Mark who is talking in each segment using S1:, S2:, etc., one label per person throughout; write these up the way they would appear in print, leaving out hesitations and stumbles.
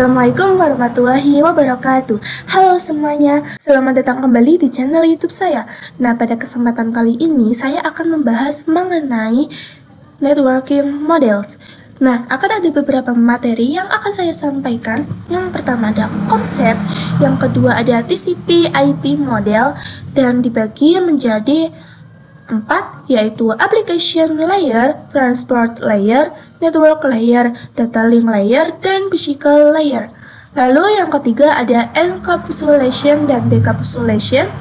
S1: Assalamualaikum warahmatullahi wabarakatuh. Halo semuanya, selamat datang kembali di channel YouTube saya. Nah, pada kesempatan kali ini saya akan membahas mengenai networking models. Nah, akan ada beberapa materi yang akan saya sampaikan. Yang pertama ada konsep, yang kedua ada TCP/IP model, dan dibagi menjadi 4, yaitu application layer, transport layer, network layer, data link layer, dan physical layer. Lalu yang ketiga ada encapsulation dan decapsulation,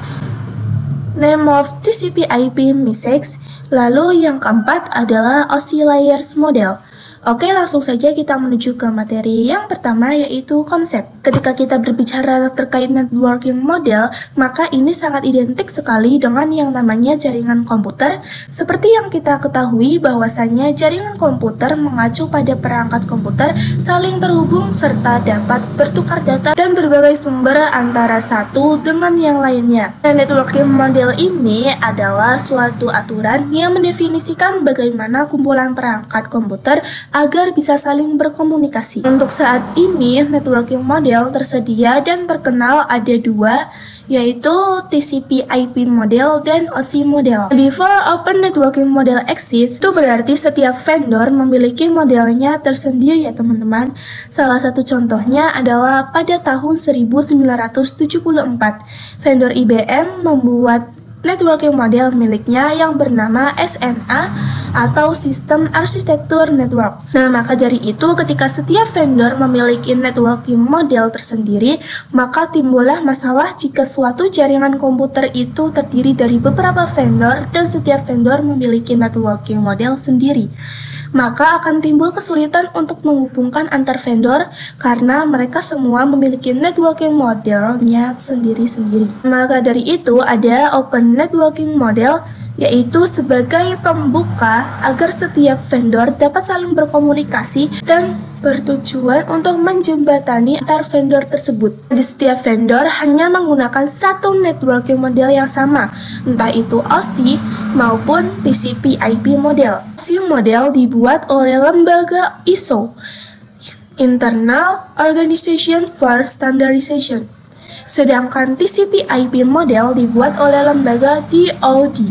S1: name of TCP/IP message. Lalu yang keempat adalah OSI layers model. Oke, langsung saja kita menuju ke materi yang pertama, yaitu konsep. Ketika kita berbicara terkait networking model, maka ini sangat identik sekali dengan yang namanya jaringan komputer. Seperti yang kita ketahui bahwasannya jaringan komputer mengacu pada perangkat komputer saling terhubung serta dapat bertukar data dan berbagai sumber antara satu dengan yang lainnya. Dan networking model ini adalah suatu aturan yang mendefinisikan bagaimana kumpulan perangkat komputer agar bisa saling berkomunikasi. Untuk saat ini, networking model tersedia dan terkenal ada dua, yaitu TCP/IP model dan OSI model. Before open networking model exists, itu berarti setiap vendor memiliki modelnya tersendiri ya teman-teman. Salah satu contohnya adalah pada tahun 1974, vendor IBM membuat networking model miliknya yang bernama SNA atau Sistem Arsitektur Network. Nah, maka dari itu ketika setiap vendor memiliki networking model tersendiri, maka timbullah masalah jika suatu jaringan komputer itu terdiri dari beberapa vendor dan setiap vendor memiliki networking model sendiri. Maka akan timbul kesulitan untuk menghubungkan antar vendor karena mereka semua memiliki networking modelnya sendiri-sendiri. Maka dari itu ada open networking model, yaitu sebagai pembuka agar setiap vendor dapat saling berkomunikasi dan bertujuan untuk menjembatani antar vendor tersebut. Di setiap vendor hanya menggunakan satu networking model yang sama, entah itu OSI maupun TCP/IP model. OSI model dibuat oleh lembaga ISO, Internal Organization for Standardization. Sedangkan TCP/IP model dibuat oleh lembaga DoD,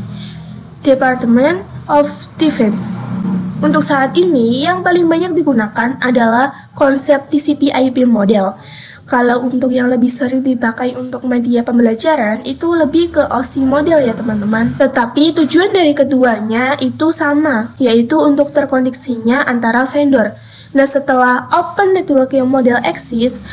S1: Department of Defense. Untuk saat ini, yang paling banyak digunakan adalah konsep TCP/IP model. Kalau untuk yang lebih sering dipakai untuk media pembelajaran, itu lebih ke OSI model ya teman-teman. Tetapi tujuan dari keduanya itu sama, yaitu untuk terkoneksinya antara vendor. Nah, setelah open networking model exist,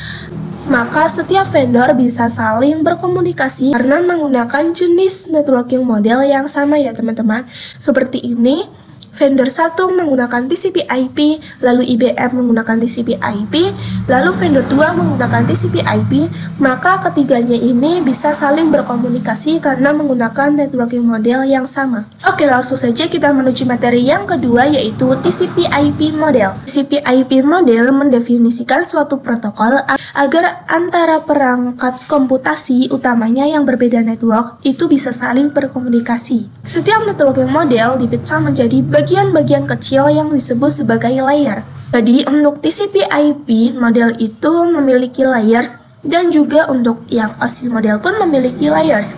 S1: maka setiap vendor bisa saling berkomunikasi karena menggunakan jenis networking model yang sama ya teman-teman. Seperti ini, vendor 1 menggunakan TCP/IP, lalu IBM menggunakan TCP/IP, lalu vendor 2 menggunakan TCP/IP, maka ketiganya ini bisa saling berkomunikasi karena menggunakan networking model yang sama. Oke, langsung saja kita menuju materi yang kedua, yaitu TCP/IP model. TCP/IP model mendefinisikan suatu protokol agar antara perangkat komputasi utamanya yang berbeda network itu bisa saling berkomunikasi. Setiap networking model dipecah menjadi bagian-bagian kecil yang disebut sebagai layer. Jadi untuk TCP/IP model itu memiliki layers dan juga untuk yang OSI model pun memiliki layers.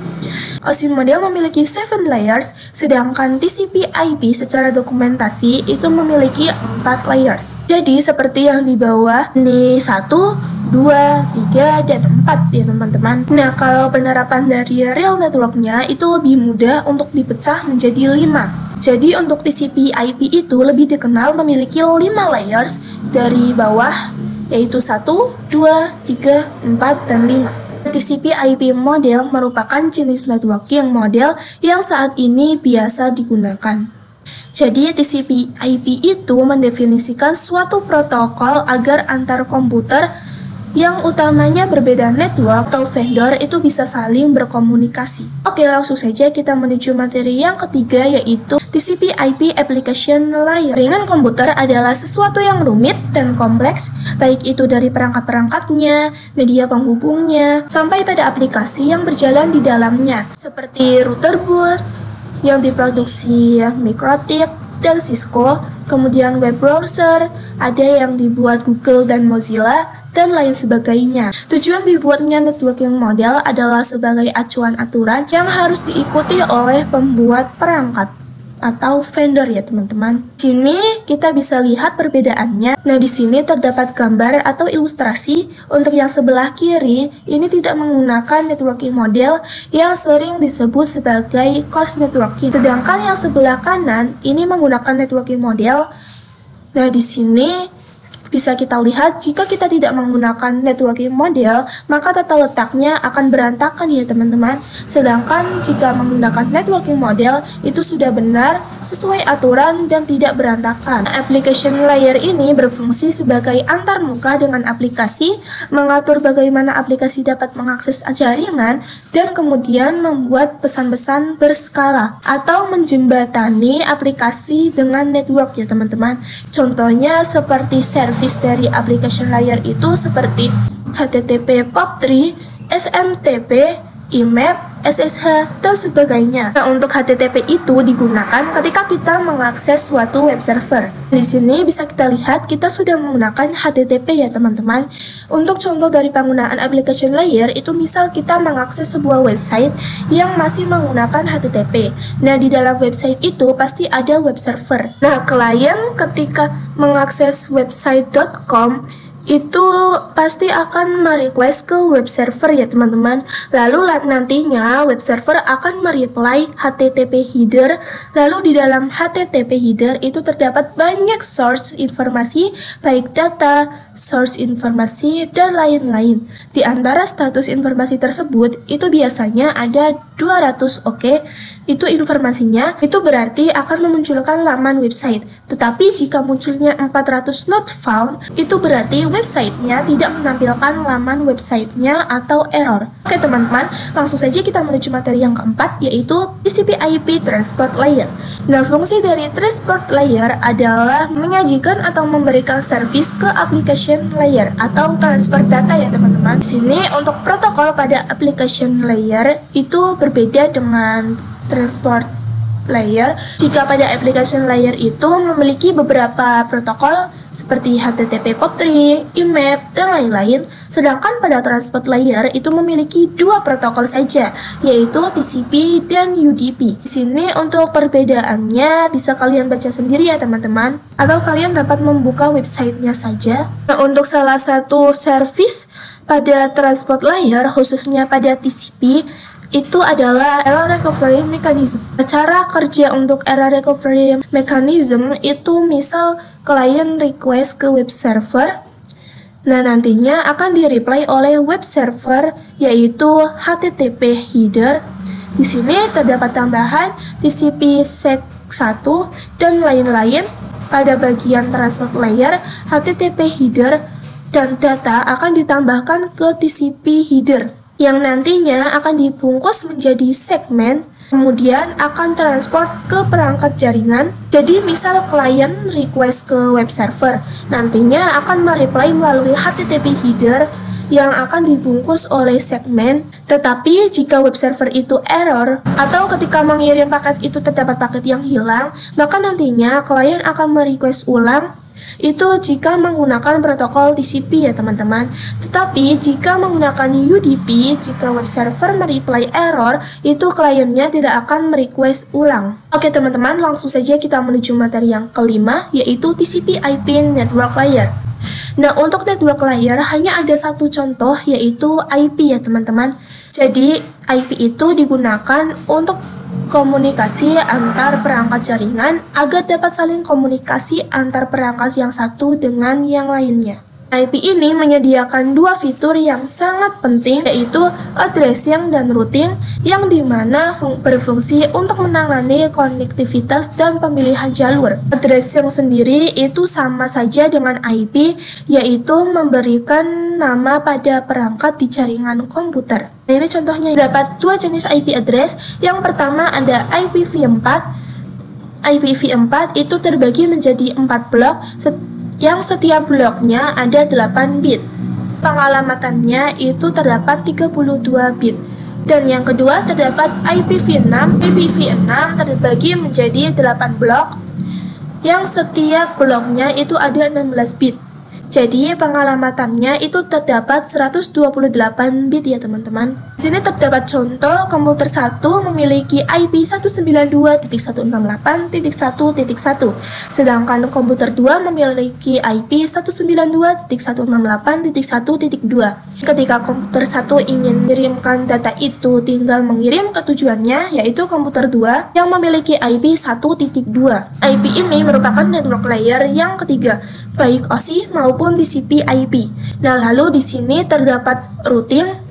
S1: OSI model memiliki 7 layers, sedangkan TCP/IP secara dokumentasi itu memiliki 4 layers. Jadi seperti yang di bawah ini 1, 2, 3, dan 4 ya teman-teman. Nah, kalau penerapan dari real networknya itu lebih mudah untuk dipecah menjadi 5. Jadi untuk TCP/IP itu lebih dikenal memiliki 5 layers dari bawah, yaitu 1, 2, 3, 4, dan 5. TCP/IP model merupakan jenis networking model yang saat ini biasa digunakan. Jadi TCP/IP itu mendefinisikan suatu protokol agar antar komputer yang utamanya berbeda network atau vendor itu bisa saling berkomunikasi. Oke, langsung saja kita menuju materi yang ketiga, yaitu TCP/IP application layer. Jaringan komputer adalah sesuatu yang rumit dan kompleks, baik itu dari perangkat-perangkatnya, media penghubungnya, sampai pada aplikasi yang berjalan di dalamnya, seperti router boot yang diproduksi MikroTik dan Cisco, kemudian web browser, ada yang dibuat Google dan Mozilla, dan lain sebagainya. Tujuan dibuatnya networking model adalah sebagai acuan aturan yang harus diikuti oleh pembuat perangkat atau vendor ya teman-teman. Sini kita bisa lihat perbedaannya. Nah, di sini terdapat gambar atau ilustrasi. Untuk yang sebelah kiri, ini tidak menggunakan networking model yang sering disebut sebagai coarse networking. Sedangkan yang sebelah kanan, ini menggunakan networking model. Nah, di sini bisa kita lihat jika kita tidak menggunakan networking model, maka tata letaknya akan berantakan ya teman-teman. Sedangkan jika menggunakan networking model, itu sudah benar, sesuai aturan, dan tidak berantakan. Application layer ini berfungsi sebagai antarmuka dengan aplikasi, mengatur bagaimana aplikasi dapat mengakses jaringan, dan kemudian membuat pesan-pesan berskala atau menjembatani aplikasi dengan network ya teman-teman. Contohnya seperti service dari application layer itu seperti HTTP POP3, SMTP, IMAP, SSH, dan sebagainya. Nah, untuk HTTP itu digunakan ketika kita mengakses suatu web server. Di sini bisa kita lihat kita sudah menggunakan HTTP ya teman-teman. Untuk contoh dari penggunaan application layer itu misal kita mengakses sebuah website yang masih menggunakan HTTP. Nah, di dalam website itu pasti ada web server. Nah, klien ketika mengakses website.com itu pasti akan merequest ke web server ya teman-teman. Lalu nantinya web server akan mereply HTTP header. Lalu di dalam HTTP header itu terdapat banyak source informasi, baik data, source informasi, dan lain-lain. Di antara status informasi tersebut itu biasanya ada 200 oke. Itu informasinya, itu berarti akan memunculkan laman website. Tetapi jika munculnya 400 not found, itu berarti websitenya tidak menampilkan laman websitenya atau error. Oke teman-teman, langsung saja kita menuju materi yang keempat, yaitu TCP/IP Transport Layer. Nah, fungsi dari Transport Layer adalah menyajikan atau memberikan service ke application layer atau transfer data ya teman-teman. Di sini untuk protokol pada application layer itu berbeda dengan transport layer. Jika pada application layer itu memiliki beberapa protokol seperti HTTP POP3, IMAP, dan lain-lain, sedangkan pada transport layer itu memiliki dua protokol saja, yaitu TCP dan UDP. Di sini untuk perbedaannya bisa kalian baca sendiri ya teman-teman, atau kalian dapat membuka websitenya saja. Nah, untuk salah satu service pada transport layer, khususnya pada TCP, itu adalah error recovery mechanism. Cara kerja untuk error recovery mechanism itu misal klien request ke web server, nah nantinya akan di-reply oleh web server yaitu HTTP header. Di sini terdapat tambahan TCP sec 1 dan lain-lain. Pada bagian transport layer, HTTP header dan data akan ditambahkan ke TCP header, yang nantinya akan dibungkus menjadi segmen, kemudian akan transport ke perangkat jaringan. Jadi misal klien request ke web server, nantinya akan mereply melalui HTTP header yang akan dibungkus oleh segmen. Tetapi jika web server itu error atau ketika mengirim paket itu terdapat paket yang hilang, maka nantinya klien akan merequest ulang. Itu jika menggunakan protokol TCP ya teman-teman. Tetapi jika menggunakan UDP, jika web server mereply error, itu kliennya tidak akan merequest ulang. Oke teman-teman, langsung saja kita menuju materi yang kelima, yaitu TCP/IP Network Layer. Nah, untuk network layer hanya ada satu contoh, yaitu IP ya teman-teman. Jadi IP itu digunakan untuk komunikasi antar perangkat jaringan agar dapat saling komunikasi antar perangkat yang satu dengan yang lainnya. IP ini menyediakan dua fitur yang sangat penting, yaitu addressing dan routing, yang dimana berfungsi untuk menangani konektivitas dan pemilihan jalur. Addressing sendiri itu sama saja dengan IP, yaitu memberikan nama pada perangkat di jaringan komputer. Nah, ini contohnya dapat dua jenis IP address. Yang pertama ada IPv4. IPv4 itu terbagi menjadi 4 blok, yang setiap bloknya ada 8 bit. Pengalamatannya itu terdapat 32 bit. Dan yang kedua terdapat IPv6. IPv6 terbagi menjadi 8 blok, yang setiap bloknya itu ada 16 bit. Jadi pengalamatannya itu terdapat 128 bit ya teman-teman. Di sini terdapat contoh komputer 1 memiliki IP 192.168.1.1, sedangkan komputer 2 memiliki IP 192.168.1.2. Ketika komputer 1 ingin mengirimkan data itu, tinggal mengirim ke tujuannya, yaitu komputer 2 yang memiliki IP 1.2. IP ini merupakan network layer yang ketiga, baik OSI maupun TCP IP. Nah, lalu di sini terdapat routing.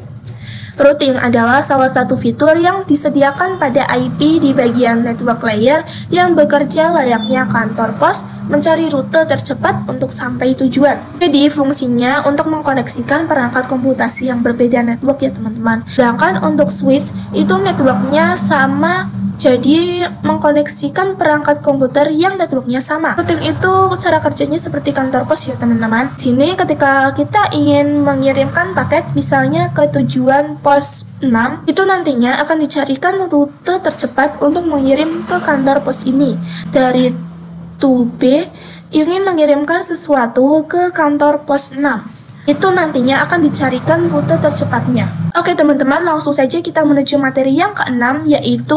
S1: Routing adalah salah satu fitur yang disediakan pada IP di bagian network layer yang bekerja layaknya kantor pos mencari rute tercepat untuk sampai tujuan. Jadi fungsinya untuk mengkoneksikan perangkat komputasi yang berbeda network ya teman-teman. Sedangkan untuk switch itu networknya sama, jadi mengkoneksikan perangkat komputer yang networknya sama. Routing itu cara kerjanya seperti kantor pos ya teman-teman. Sini ketika kita ingin mengirimkan paket misalnya ke tujuan pos 6, itu nantinya akan dicarikan rute tercepat untuk mengirim ke kantor pos ini. Dari 2B ingin mengirimkan sesuatu ke kantor pos 6, itu nantinya akan dicarikan rute tercepatnya. Oke teman-teman, langsung saja kita menuju materi yang keenam, yaitu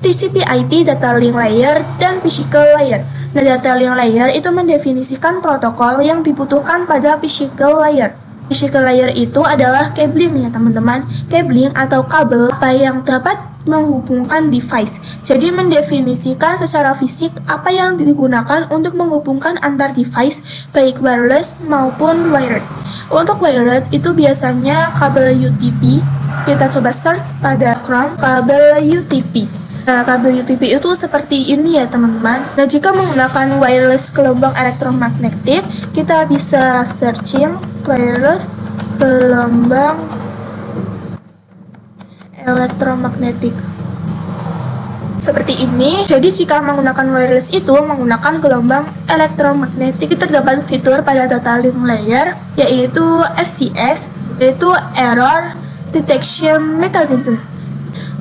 S1: TCP IP data link layer dan physical layer. Nah, data link layer itu mendefinisikan protokol yang dibutuhkan pada physical layer. Physical layer itu adalah cabling ya teman-teman. Cabling atau kabel apa yang dapat menghubungkan device. Jadi mendefinisikan secara fisik apa yang digunakan untuk menghubungkan antar device baik wireless maupun wired. Untuk wired itu biasanya kabel UTP. Kita coba search pada Chrome kabel UTP. Nah, kabel UTP itu seperti ini ya teman-teman. Nah, jika menggunakan wireless gelombang elektromagnetik, kita bisa searching wireless gelombang elektromagnetik seperti ini. Jadi jika menggunakan wireless itu menggunakan gelombang elektromagnetik, terdapat fitur pada data link layer yaitu SCS, yaitu Error Detection Mechanism.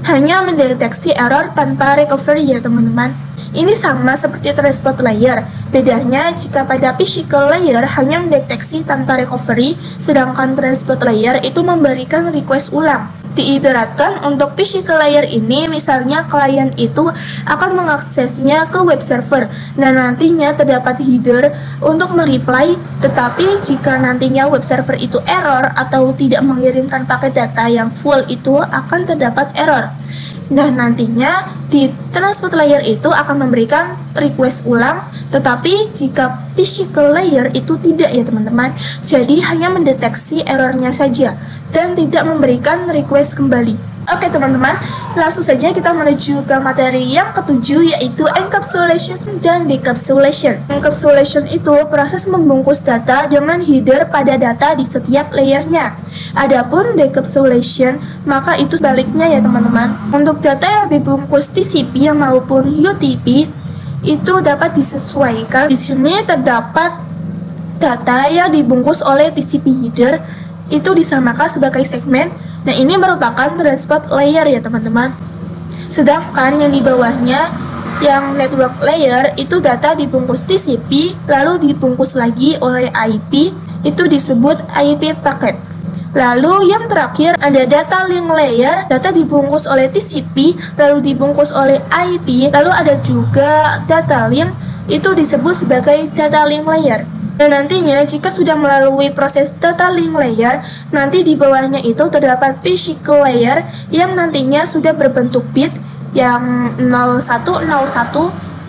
S1: Hanya mendeteksi error tanpa recovery ya teman-teman. Ini sama seperti transport layer. Bedanya jika pada physical layer hanya mendeteksi tanpa recovery, sedangkan transport layer itu memberikan request ulang. Diibaratkan untuk physical layer ini, misalnya klien itu akan mengaksesnya ke web server. Nah, nantinya terdapat header untuk mereply, tetapi jika nantinya web server itu error atau tidak mengirimkan paket data yang full, itu akan terdapat error. Nah, nantinya di transport layer itu akan memberikan request ulang, tetapi jika physical layer itu tidak ya teman-teman. Jadi hanya mendeteksi errornya saja dan tidak memberikan request kembali. Oke teman-teman, langsung saja kita menuju ke materi yang ketujuh, yaitu encapsulation dan decapsulation. Encapsulation itu proses membungkus data dengan header pada data di setiap layernya. Adapun decapsulation, maka itu sebaliknya ya teman-teman. Untuk data yang dibungkus TCP maupun UTP itu dapat disesuaikan. Di sini terdapat data yang dibungkus oleh TCP header itu disamakan sebagai segmen. Nah, ini merupakan transport layer ya teman-teman. Sedangkan yang di bawahnya, yang network layer, itu data dibungkus TCP lalu dibungkus lagi oleh IP, itu disebut IP packet. Lalu yang terakhir ada data link layer, data dibungkus oleh TCP lalu dibungkus oleh IP, lalu ada juga data link, itu disebut sebagai data link layer. Dan nantinya jika sudah melalui proses data link layer, nanti di bawahnya itu terdapat physical layer yang nantinya sudah berbentuk bit yang 0101.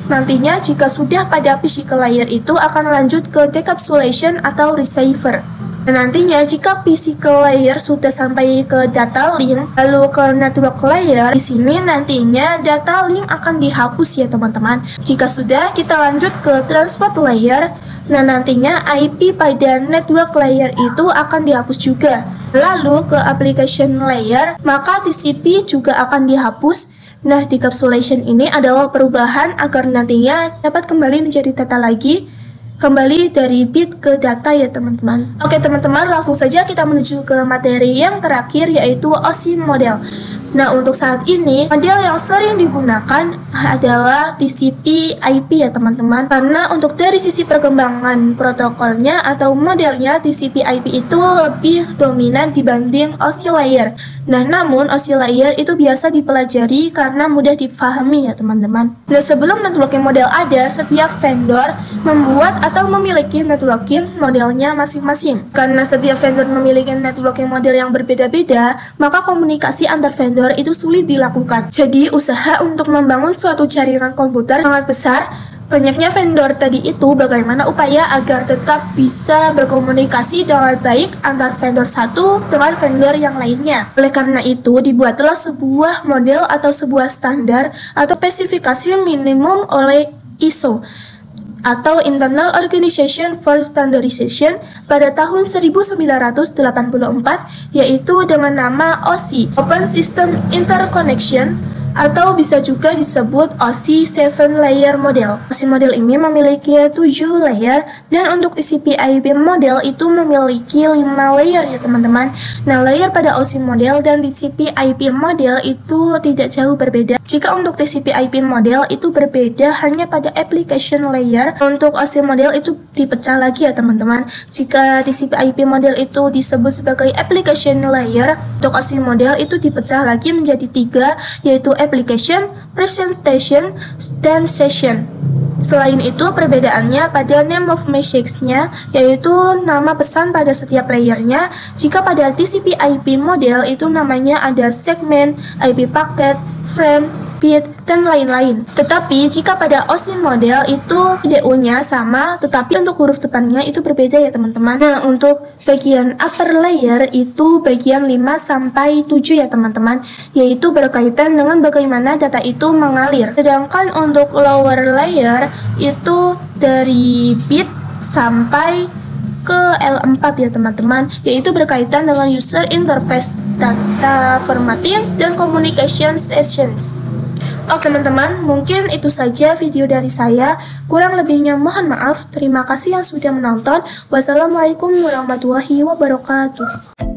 S1: Nantinya jika sudah pada physical layer itu akan lanjut ke decapsulation atau receiver. Dan nantinya jika physical layer sudah sampai ke data link lalu ke network layer, di sini nantinya data link akan dihapus ya teman-teman. Jika sudah, kita lanjut ke transport layer. Nah, nantinya IP pada network layer itu akan dihapus juga. Lalu ke application layer, maka TCP juga akan dihapus. Nah, decapsulation ini adalah perubahan agar nantinya dapat kembali menjadi data lagi, kembali dari bit ke data ya teman-teman. Oke teman-teman, langsung saja kita menuju ke materi yang terakhir, yaitu OSI model. Nah, untuk saat ini, model yang sering digunakan adalah TCP/IP ya teman-teman. Karena untuk dari sisi perkembangan protokolnya atau modelnya, TCP/IP itu lebih dominan dibanding OSI layer. Nah, namun OSI layer itu biasa dipelajari karena mudah dipahami ya teman-teman. Nah, sebelum networking model ada, setiap vendor membuat atau memiliki networking modelnya masing-masing. Karena setiap vendor memiliki networking model yang berbeda-beda, maka komunikasi antar vendor itu sulit dilakukan. Jadi, usaha untuk membangun suatu jaringan komputer sangat besar. Banyaknya vendor tadi itu bagaimana upaya agar tetap bisa berkomunikasi dengan baik antar vendor satu dengan vendor yang lainnya. Oleh karena itu, dibuatlah sebuah model atau sebuah standar atau spesifikasi minimum oleh ISO atau Internal Organization for Standardization pada tahun 1984, yaitu dengan nama OSI, Open System Interconnection, atau bisa juga disebut OSI 7 Layer Model. OSI model ini memiliki 7 layer, dan untuk TCP/IP model itu memiliki 5 layer ya teman-teman. Nah, layer pada OSI model dan TCP/IP model itu tidak jauh berbeda. Jika untuk TCP/IP model itu berbeda hanya pada application layer, untuk OSI model itu dipecah lagi ya teman-teman. Jika TCP/IP model itu disebut sebagai application layer, untuk OSI model itu dipecah lagi menjadi 3, yaitu application, presentation, dan session. Selain itu, perbedaannya pada name of message-nya, yaitu nama pesan pada setiap layernya. Jika pada TCP/IP model itu namanya ada segment, IP packet, frame, bit, dan lain-lain. Tetapi jika pada OSI model itu DO-nya sama, tetapi untuk huruf depannya itu berbeda ya teman-teman. Nah, untuk bagian upper layer itu bagian 5 sampai 7 ya teman-teman, yaitu berkaitan dengan bagaimana data itu mengalir. Sedangkan untuk lower layer itu dari bit sampai ke L4 ya teman-teman, yaitu berkaitan dengan user interface, data formatting, dan communication sessions. Oke teman-teman, mungkin itu saja video dari saya. Kurang lebihnya mohon maaf. Terima kasih yang sudah menonton. Wassalamualaikum warahmatullahi wabarakatuh.